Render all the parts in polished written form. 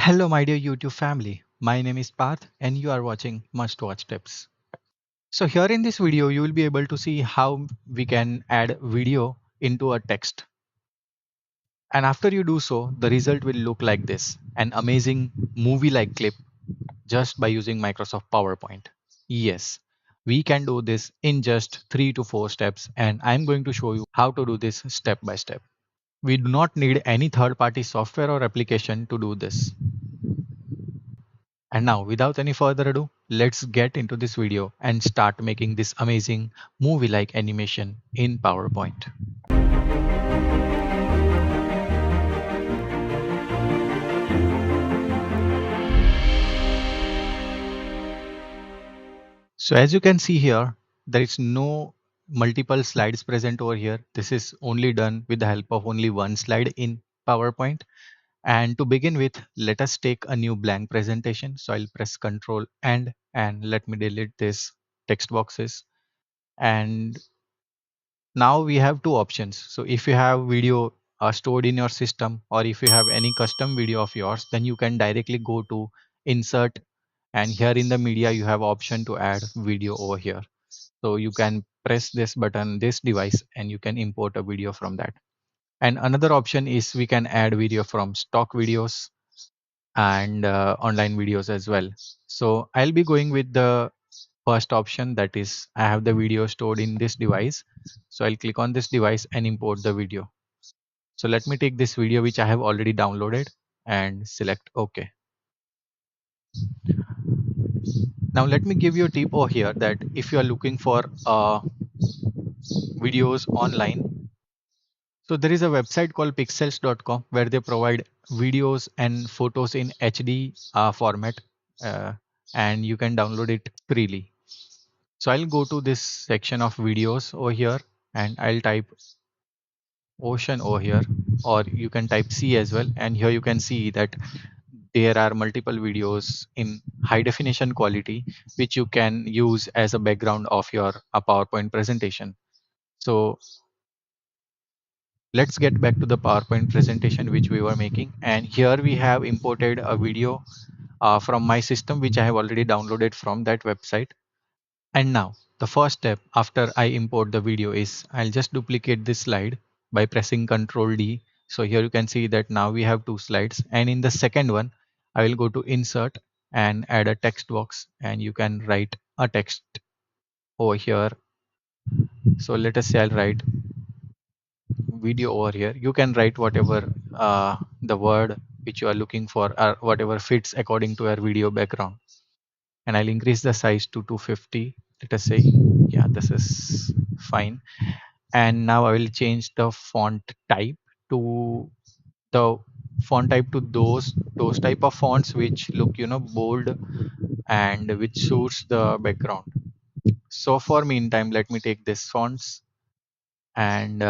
Hello, my dear YouTube family. My name is Parth, and you are watching Must Watch Tips. So, here in this video, you will be able to see how we can add video into a text. And after you do so, the result will look like this, an amazing movie like clip just by using Microsoft PowerPoint. Yes, we can do this in just 3 to 4 steps, and I'm going to show you how to do this step by step. We do not need any third party software or application to do this. And now, without any further ado, let's get into this video and start making this amazing movie-like animation in PowerPoint. So as you can see here, there is no multiple slides present over here. This is only done with the help of only one slide in PowerPoint. And to begin with, let us take a new blank presentation. So I'll press Control and let me delete this text boxes. And now we have two options. So if you have video stored in your system, or if you have any custom video of yours, then you can directly go to insert, and here in the media you have option to add video over here. So you can press this button, this device, and you can import a video from that. And another option is we can add video from stock videos and online videos as well. So I'll be going with the first option, that is I have the video stored in this device. So I'll click on this device and import the video. So let me take this video which I have already downloaded and select OK. Now let me give you a tip over here that if you are looking for videos online, so there is a website called pixels.com where they provide videos and photos in HD format, uh, and you can download it freely. So I'll go to this section of videos over here and I'll type ocean over here, or you can type C as well. And here you can see that there are multiple videos in high definition quality, which you can use as a background of your PowerPoint presentation. So let's get back to the PowerPoint presentation which we were making. And here we have imported a video from my system, which I have already downloaded from that website. And now the first step after I import the video is I'll just duplicate this slide by pressing Ctrl D. So here you can see that now we have two slides, and in the second one I will go to insert and add a text box, and you can write a text over here. So let us say I'll write video over here. You can write whatever the word which you are looking for, or whatever fits according to your video background. And I'll increase the size to 250. Let us say, yeah, this is fine. And now I will change the font type to the those type of fonts which look, bold, and which suits the background. So for meantime, let me take this fonts, and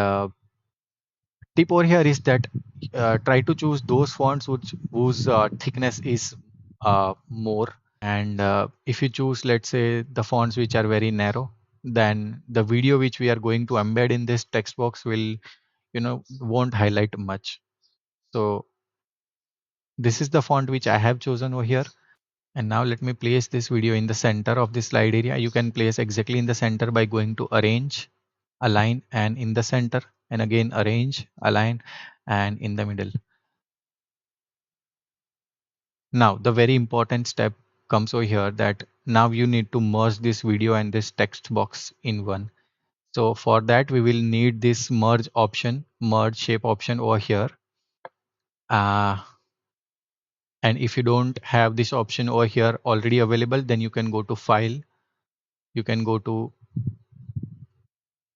tip over here is that try to choose those fonts whose thickness is more. And if you choose, let's say, the fonts which are very narrow, then the video which we are going to embed in this text box will, won't highlight much. So this is the font which I have chosen over here. And now let me place this video in the center of this slide area. You can place exactly in the center by going to arrange, align, and in the center, and again arrange, align, and in the middle. Now the very important step comes over here, that now you need to merge this video and this text box in one. So for that we will need this merge option, merge shape option over here. And if you don't have this option over here already available, then you can go to file, you can go to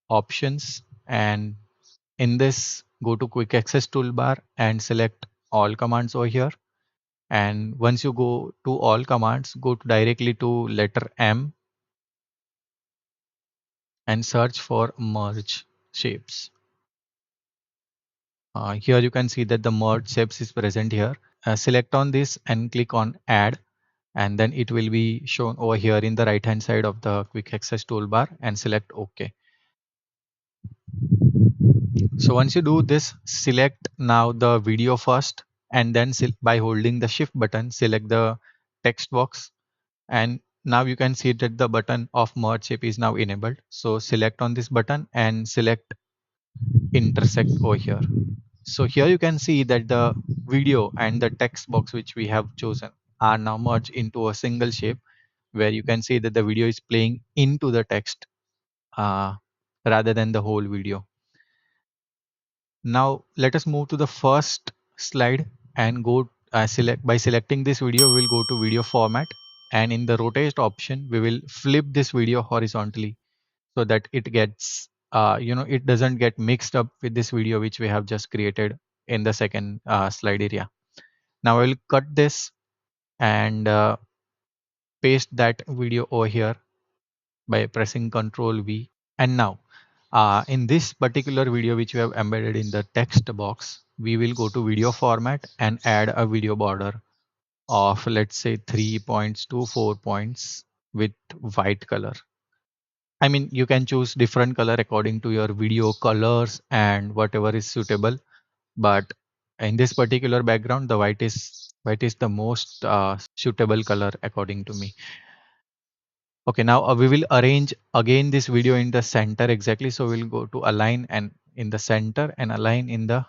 options, and in this go to quick access toolbar and select all commands over here. And once you go to all commands, go directly to letter M and search for merge shapes. Here you can see that the merge shapes is present here. Select on this and click on add, and then it will be shown over here in the right hand side of the quick access toolbar, and select OK. So once you do this, select now the video first, and then by holding the shift button, select the text box. And now you can see that the button of merge shape is now enabled. So select on this button and select intersect over here. So here you can see that the video and the text box which we have chosen are now merged into a single shape, where you can see that the video is playing into the text uh, rather than the whole video. Now let us move to the first slide and go by selecting this video, we'll go to video format, and in the rotate option, we will flip this video horizontally so that it gets, it doesn't get mixed up with this video which we have just created in the second slide area. Now I will cut this and paste that video over here by pressing Ctrl V. And now in this particular video which we have embedded in the text box, we will go to video format and add a video border of, let's say, 3 points to 4 points with white color. I mean, you can choose different color according to your video colors and whatever is suitable. But in this particular background, the white is the most suitable color according to me. Okay, now we will arrange again this video in the center exactly. So we'll go to align and in the center and align in the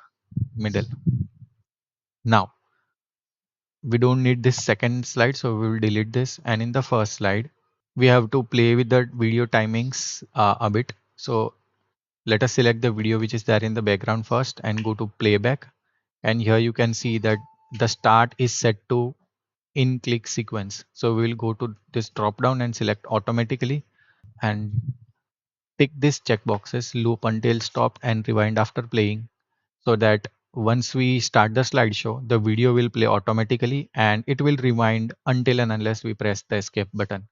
middle. Now we don't need this second slide, so we will delete this. And in the first slide, we have to play with the video timings a bit. So let us select the video which is there in the background first and go to playback. And here you can see that the start is set to in click sequence. So we will go to this drop down and select automatically and tick this checkboxes, loop until stopped and rewind after playing, so that once we start the slideshow, the video will play automatically and it will rewind until and unless we press the escape button.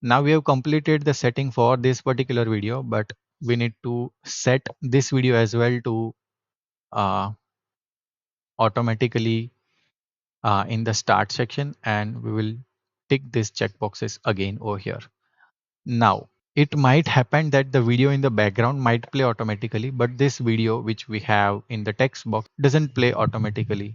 Now we have completed the setting for this particular video, but we need to set this video as well to uh, automatically in the start section, and we will tick these checkboxes again over here. Now, it might happen that the video in the background might play automatically, but this video which we have in the text box doesn't play automatically.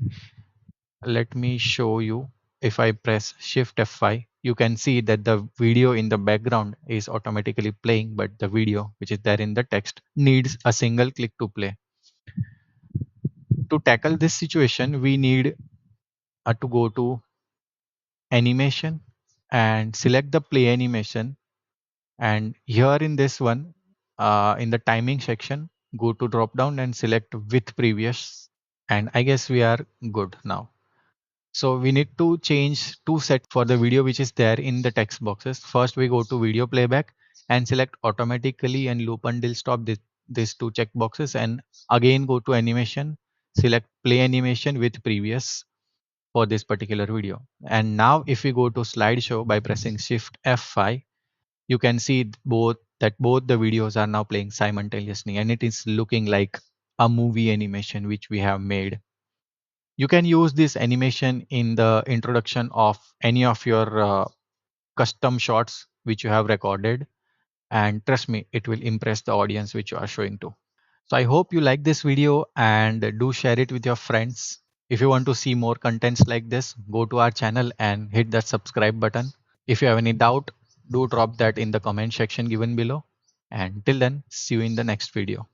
Let me show you. If I press Shift F5, you can see that the video in the background is automatically playing, but the video which is there in the text needs a single click to play. To tackle this situation, we need to go to animation and select the play animation. And here in this one, in the timing section, go to drop down and select with previous. And I guess we are good now. So we need to change two set for the video which is there in the text boxes. First, we go to video playback and select automatically and loop until stop these two check boxes. And again, go to animation, select play animation with previous for this particular video. And now if we go to slideshow by pressing Shift F5, you can see both the videos are now playing simultaneously, and it is looking like a movie animation which we have made. You can use this animation in the introduction of any of your custom shots which you have recorded, and trust me, it will impress the audience which you are showing to. So I hope you like this video and do share it with your friends. If you want to see more contents like this, go to our channel and hit that subscribe button. If you have any doubt, do drop that in the comment section given below. And till then, see you in the next video.